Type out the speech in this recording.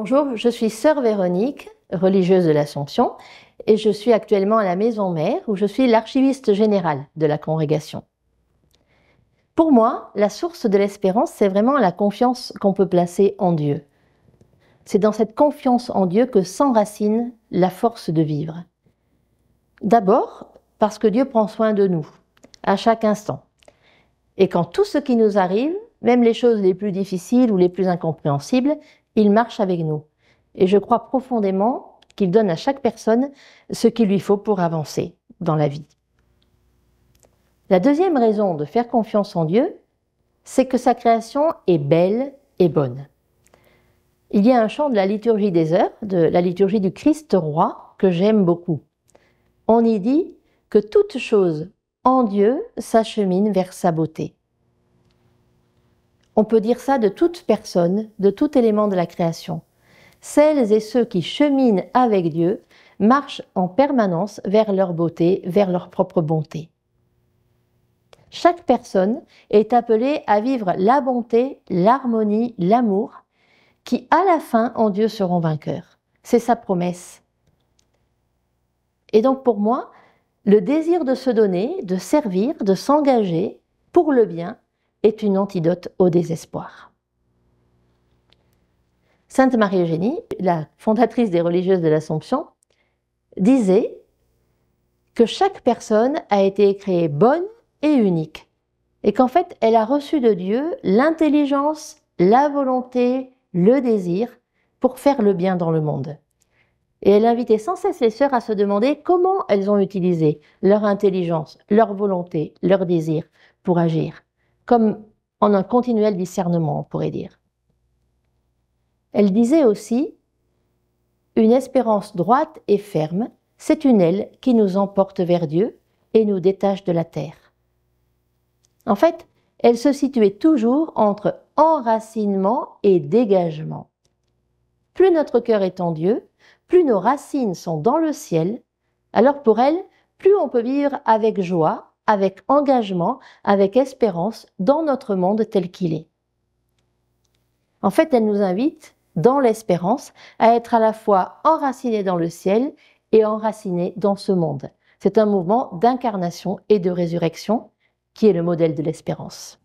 Bonjour, je suis sœur Véronique, religieuse de l'Assomption, et je suis actuellement à la Maison Mère où je suis l'archiviste général de la congrégation. Pour moi, la source de l'espérance, c'est vraiment la confiance qu'on peut placer en Dieu. C'est dans cette confiance en Dieu que s'enracine la force de vivre. D'abord, parce que Dieu prend soin de nous, à chaque instant. Et quand tout ce qui nous arrive, même les choses les plus difficiles ou les plus incompréhensibles, il marche avec nous. Et je crois profondément qu'il donne à chaque personne ce qu'il lui faut pour avancer dans la vie. La deuxième raison de faire confiance en Dieu, c'est que sa création est belle et bonne. Il y a un chant de la liturgie des heures, de la liturgie du Christ roi, que j'aime beaucoup. On y dit que toute chose en Dieu s'achemine vers sa beauté. On peut dire ça de toute personne, de tout élément de la création. Celles et ceux qui cheminent avec Dieu marchent en permanence vers leur beauté, vers leur propre bonté. Chaque personne est appelée à vivre la bonté, l'harmonie, l'amour, qui à la fin en Dieu seront vainqueurs. C'est sa promesse. Et donc pour moi, le désir de se donner, de servir, de s'engager pour le bien est une antidote au désespoir. Sainte Marie-Eugénie, la fondatrice des religieuses de l'Assomption, disait que chaque personne a été créée bonne et unique, et qu'en fait, elle a reçu de Dieu l'intelligence, la volonté, le désir pour faire le bien dans le monde. Et elle invitait sans cesse les sœurs à se demander comment elles ont utilisé leur intelligence, leur volonté, leur désir pour agir, comme en un continuel discernement, on pourrait dire. Elle disait aussi « Une espérance droite et ferme, c'est une aile qui nous emporte vers Dieu et nous détache de la terre. » En fait, elle se situait toujours entre enracinement et dégagement. Plus notre cœur est en Dieu, plus nos racines sont dans le ciel, alors pour elle, plus on peut vivre avec joie, avec engagement, avec espérance dans notre monde tel qu'il est. En fait, elle nous invite, dans l'espérance, à être à la fois enracinés dans le ciel et enracinés dans ce monde. C'est un mouvement d'incarnation et de résurrection qui est le modèle de l'espérance.